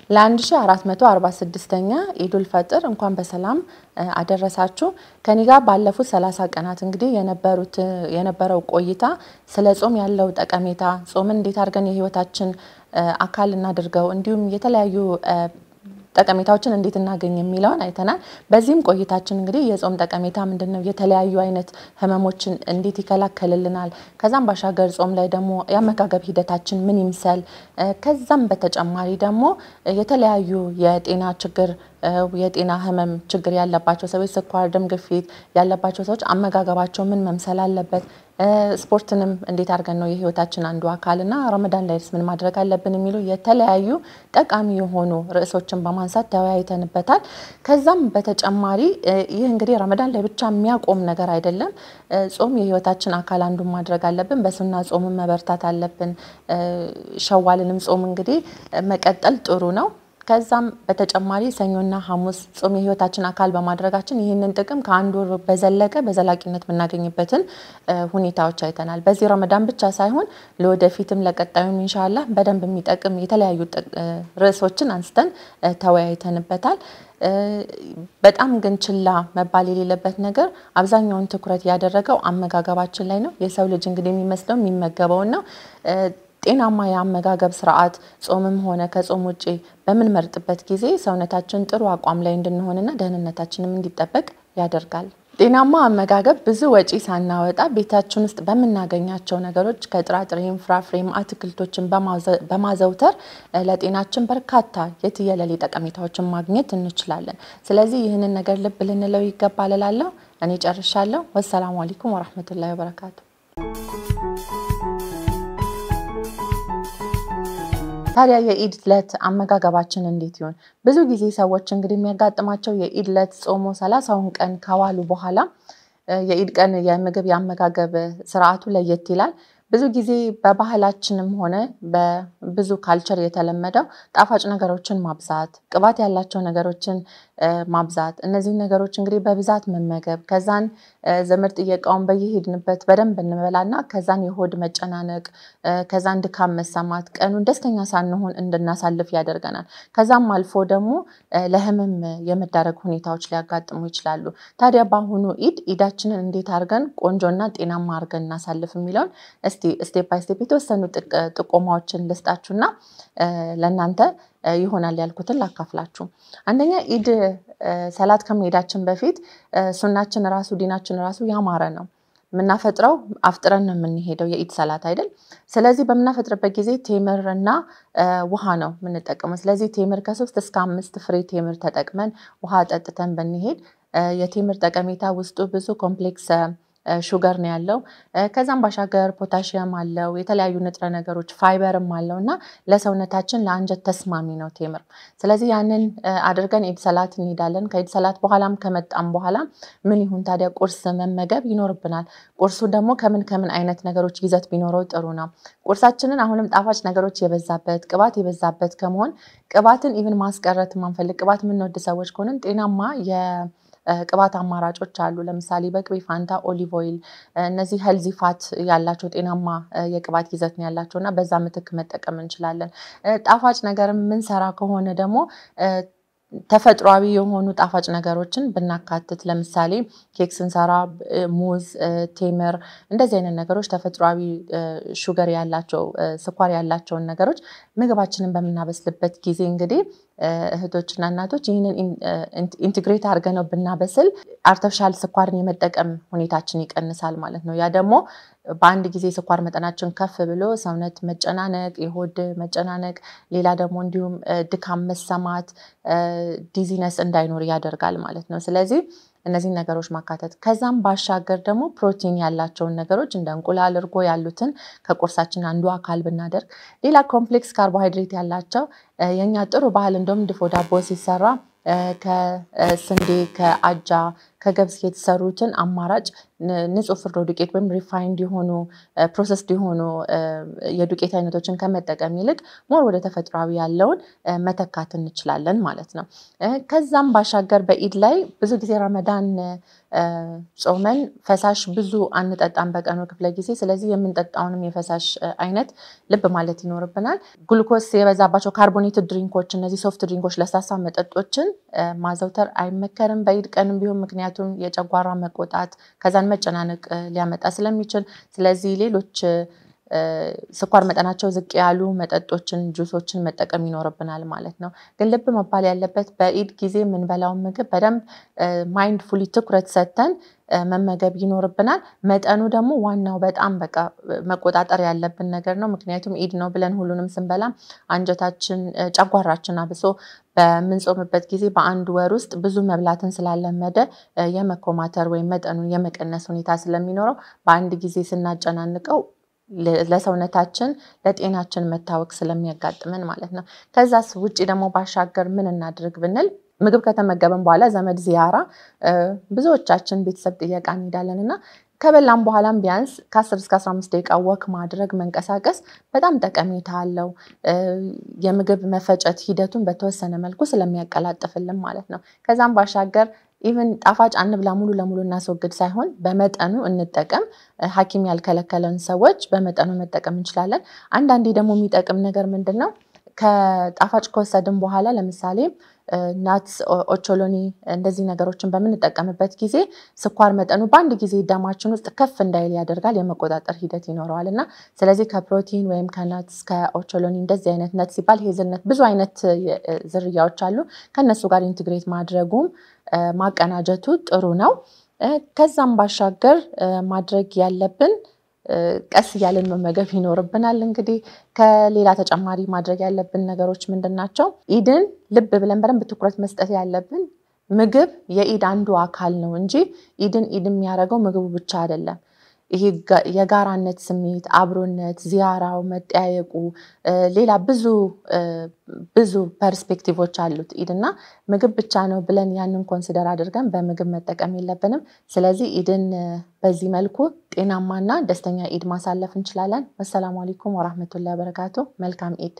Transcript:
ለ1446ኛ ኢዱል ፈጥር እንኳን በሰላም አደረሳችሁ ከኔ ጋር ባለፉት 30 ቀናት እንግዲህ የነበረው ቆይታ ስለ ጾም ያለው ጠቀሜታ ጾምን እንዴት አድርገን የህይወታችን አካል እናድርገው እንዲሁም የተለያዩ ጠቀሜታዎችን እንዴት እናገኝ የሚለውን አይተናል በዚህም ቆይታችን እንግዲህ የጾም ጠቀሜታ ምንድነው የተለያዩ አይነት ህመሞችን እንዴት ይከላከልልናል ከዛም ባሻገር ጾም ላይ ደግሞ ያመጋገብ ሂደታችን ምን ይምሰል ከዛም በተጨማሪ ደግሞ የተለያዩ የጤና ችግር የጤና ህመም ችግር ያለባቸው ሰዎች ስኳር ደም ግፊት ያለባቸው ሰዎች አመጋገባቸው ምን መምሰል አለበት ስፖርትንም እንዴት አድርገን ነው የህይወታችን አንዱ አካልና ረመዳን ላይስ ምን ማድረግ አለብን የሚሉ የተለያዩ ጠቃሚ የሆኑ ርዕሶችን በማንሳት ተወያይተንበታል ከዛም በተጨማሪ ይህ እንግዲህ ረመዳን ላይ ብቻ የሚያቆም ነገር አይደለም ጾም የህይወታችን አካል አንዱ ማድረግ አለብን በሱና ጾም መበርታት አለብን ሸዋልንም ጾም እንግዲህ መቀጠል ጥሩ ነው ከዛም በተጨማሪ ሰኞና ሐሙስ ጾም የህይወታችን አካል በማድረጋችን ይሄንን ጥቅም ከአንድ ወር በዘለቀ በዘላቂነት ምናገኝበትን ሁኔታዎች አይተናል በዚህ ረመዳን ብቻ ሳይሆን ለወደፊትም ለቀጣዩም ኢንሻአላህ በደንብ የሚጠቅም የተለያዩ ርዕሶችን አንስተን ተወያይተንበታል በጣም ግን ችላ መባል የሌለበት ነገር አብዛኛውን ትኩረት ያደረገው አመጋገባችን ላይ ነው የሰው ልጅ እንግዲህ የሚመስለው የሚመገበው ነው ጤናማ ያመጋገብ ስርዓት ጾምም ሆነ ከጾም ውጪ በምን መርጥበት ጊዜ ሰውነታችን ጥሩ አቋም ላይ እንድንሆንና ደህንነታችንም እንዲጠበቅ ያደርጋል ጤናማ አመጋገብ ብዙ ወጪ ሳናወጣ ቤታችን ውስጥ በመናገኛቸው ነገሮች ከጥራጥሬም ፍራፍሬም አትክልቶችን በማዘውተር ለጤናችን በርካታ የትየለሌ ጠቀሜታዎችን ማግኘት እንችላለን ስለዚህ ይህንን ነገር ልብ ልንለው ይገባል እላለሁ እኔ ጨርሻለሁ ወሰላሙ አለይኩም ወራህመቱላሂ ወበረካቱ ታዲያ የኢድ ለት አመጋገባችን እንዴት ይሆን ብዙ ጊዜ ሰዎች እንግዲህ የሚያጋጥማቸው የኢድ ለት ጾሞ 30ውን ቀን ካዋሉ በኋላ የኢድ ቀን የምግብ ያመጋገብ ስርዓቱ ለየት ይላል ብዙ ጊዜ በባህላችንም ሆነ በብዙ ካልቸር የተለመደው ጣፋጭ ነገሮችን ማብዛት ቅባት ያላቸው ነገሮችን ማብዛት እነዚህ ነገሮች እንግዲህ በብዛት መመገብ ከዛን ዘመድ ጥየቃውን በየሄድንበት በደንብ እንበላና ከዛን የሆድ መጨናነቅ ከዛን ድካም መሰማት ቀኑን ደስተኛ ሳንሆን እንድናሳልፍ ያደርገናል ከዛም አልፎ ደግሞ ለህመም የመዳረግ ሁኔታዎች ሊያጋጥሙ ይችላሉ ታዲያ በአሁኑ ኢዳችንን እንዴት አድርገን ቆንጆና ጤናማ አድርገን እናሳልፍ የሚለውን ስቴፕ ባይ ስቴፕ የተወሰኑ ጥቆማዎችን ልስጣችሁና ለእናንተ ይሆናል ያልኩትን ላካፍላችሁ አንደኛ ኢድ ሰላት ከመሄዳችን በፊት ሱናችን ራሱ ዲናችን ራሱ ያማረ ነው ምናፈጥረው አፍጥረን ነው የምንሄደው የኢድ ሰላት አይደል ስለዚህ በመናፈጥረበት ጊዜ ቴምርና ውሃ ነው የምንጠቀመው ስለዚህ ቴምር ከ3 እስከ 5 ፍሬ ቴምር ተጠቅመን ውሃ ጠጥተን በንሄድ የቴምር ጠቀሜታ ውስጡ ብዙ ኮምፕሌክስ ሹገር ነው ያለው ከዛም ባሻገር ፖታሺየም አለው የተለያዩ ንጥረ ነገሮች ፋይበርም አለውና ለሰውነታችን ለአንጀት ተስማሚ ነው ቴምር ስለዚህ ያንን አድርገን ኢድ ሰላት እንሄዳለን ከኢድ ሰላት በኋላም ከመጣም በኋላ ምን ይሁን ታዲያ ቁርስ መመገብ ይኖርብናል ቁርሱ ደግሞ ከምን አይነት ነገሮች ይዘት ቢኖረው ጥሩ ነው ቁርሳችንን አሁንም ጣፋጭ ነገሮች የበዛበት ቅባት የበዛበት ከመሆን ቅባትን ኢቭን ማስቀረት ማንፈልግ ቅባት ምን ወድ ሰዎች ከሆነን ጤናማ ቅባት አማራጮች አሉ ለምሳሌ በቅቤ ፋንታ ኦሊቭ ኦይል እነዚህ ሄልዚ ፋት ያላቸው ጤናማ የቅባት ይዘት ነው ያላቸውና በዛ ምትክ መጠቀም እንችላለን ጣፋጭ ነገር ምን ሰራ ከሆነ ደግሞ ተፈጥሯዊ የሆኑ ጣፋጭ ነገሮችን ብናካትት ለምሳሌ ኬክ ስንሰራ ሙዝ ቴምር እንደዚህ አይነት ነገሮች ተፈጥሯዊ ሹገር ያላቸው ስኳር ያላቸው ነገሮች ምግባችንን በመናበስልበት ጊዜ እንግዲህ እህቶችና እናቶች ይሄንን ኢንቲግሬት አድርገነው ብናበስል አርቲፊሻል ስኳርን የመጠቀም ሁኔታችን ይቀንሳል ማለት ነው ያ ደግሞ በአንድ ጊዜ ስኳር መጠናችን ከፍ ብሎ ሰውነት መጨናነቅ የሆድ መጨናነቅ ሌላ ደግሞ እንዲሁም ድካም መሰማት ዲዚነስ እንዳይኖር ያደርጋል ማለት ነው ስለዚህ እነዚህ ነገሮች ማካተት ከዛም ባሻገር ደግሞ ፕሮቲን ያላቸው ነገሮች እንደ እንቁላል እርጎ ያሉትን ከቁርሳችን አንዱ አካል ብናደርግ ሌላ ኮምፕሌክስ ካርቦሃይድሬት ያላቸው የኛ ጥሩ ባህል እንደውም ድፎ ዳቦ ሲሰራ ከስንዴ ከአጃ ከገብስ የተሰሩትን አማራጭ ንጹህ ፍርኖ ዱቄት ወይም ሪፋይንድ የሆኑ ፕሮሰስድ የሆኑ የዱቄት አይነቶችን ከመጠቀም ይልቅ ሞር ወደ ተፈጥሯዊ ያለውን መተካት እንችላለን ማለት ነው። ከዛም ባሻገር በኢድ ላይ ብዙ ጊዜ ረመዳን ጾመን ፈሳሽ ብዙ አንጠጣም በቀኑ ክፍለ ጊዜ። ስለዚህ የምንጠጣውንም የፈሳሽ አይነት ልብ ማለት ይኖርብናል። ግሉኮስ የበዛባቸው ካርቦኔትድ ድሪንኮች፣ እነዚህ ሶፍት ድሪንኮች፣ ለስላሳ መጠጦችን ማዘውተር አይመከርም በኢድ ቀንም ቢሆን። ምክንያቱም የጨጓራ መቆጣት ከዛን መጨናነቅ ሊያመጣ ስለሚችል፣ ስለዚህ ሌሎች ስኳር መጠናቸው ዝቅ ያሉ መጠጦችን፣ ጁሶችን መጠቀም ይኖርብናል ማለት ነው። ግን ልብ መባል ያለበት በኢድ ጊዜ የምንበላው ምግብ በደንብ ማይንድፉሊ ትኩረት ሰጥተን መመገብ ይኖርብናል። መጠኑ ደግሞ ዋናው በጣም በቃ መቆጣጠር ያለብን ነገር ነው። ምክንያቱም ኢድ ነው ብለን ሁሉንም ስንበላ አንጀታችን፣ ጨጓራችን አብሶ በምንጾምበት ጊዜ በአንድ ወር ውስጥ ብዙ መብላትን ስላለመደ የመኮማተር ወይም መጠኑን የመቀነስ ሁኔታ ስለሚኖረው በአንድ ጊዜ ስናጨናንቀው ለሰውነታችን ለጤናችን መታወክ ስለሚያጋጥመን ማለት ነው። ከዛስ ውጪ ደግሞ ባሻገር ምን እናድርግ ብንል ምግብ ከተመገበን በኋላ ዘመድ ዚያራ ብዙዎቻችን ቤተሰብ ጥየቃ እንሄዳለንና ከበላም በኋላም ቢያንስ ከ10 እስከ 15 ደቂቃ ወክ ማድረግ መንቀሳቀስ በጣም ጠቀሜታ አለው። የምግብ መፈጨት ሂደቱን በተወሰነ መልኩ ስለሚያቀላጥፍልን ማለት ነው። ከዛም ባሻገር ኢቭን ጣፋጭ አንብላ ሙሉ ለሙሉ እናስወግድ ሳይሆን በመጠኑ እንጠቀም። ሐኪም ያልከለከለን ሰዎች በመጠኑ መጠቀም እንችላለን። አንዳንዴ ደግሞ የሚጠቅም ነገር ምንድነው? ከጣፋጭ ከወሰድን በኋላ ለምሳሌ ናትስ፣ ኦቾሎኒ እንደዚህ ነገሮችን በምንጠቀምበት ጊዜ ስኳር መጠኑ በአንድ ጊዜ ደማችን ውስጥ ከፍ እንዳይል ያደርጋል፣ የመቆጣጠር ሂደት ይኖረዋልና ስለዚህ ከፕሮቲን ወይም ከናትስ ከኦቾሎኒ እንደዚህ አይነት ነት ሲባል ሄዝልነት ብዙ አይነት ዝርያዎች አሉ። ከነሱ ጋር ኢንቲግሬት ማድረጉም ማቀናጀቱ ጥሩ ነው። ከዛም ባሻገር ማድረግ ያለብን ቀስ ያለን መመገብ ይኖርብናል። እንግዲህ ከሌላ ተጨማሪ ማድረግ ያለብን ነገሮች ምንድናቸው? ኢድን ልብ ብለን በደንብ ትኩረት መስጠት ያለብን ምግብ የኢድ አንዱ አካል ነው እንጂ ኢድን የሚያደርገው ምግቡ ብቻ አይደለም። ይሄ የጋራነት ስሜት፣ አብሮነት፣ ዚያራው፣ መጠያየቁ ሌላ ብዙ ፐርስፔክቲቮች አሉት ኢድና ምግብ ብቻ ነው ብለን ያንን ኮንሲደር አድርገን በምግብ መጠቀም የለብንም። ስለዚህ ኢድን በዚህ መልኩ ጤናማና ደስተኛ ኢድ ማሳለፍ እንችላለን። ወሰላሙ አለይኩም ወራህመቱላሂ ወበረካቱ። መልካም ኢድ።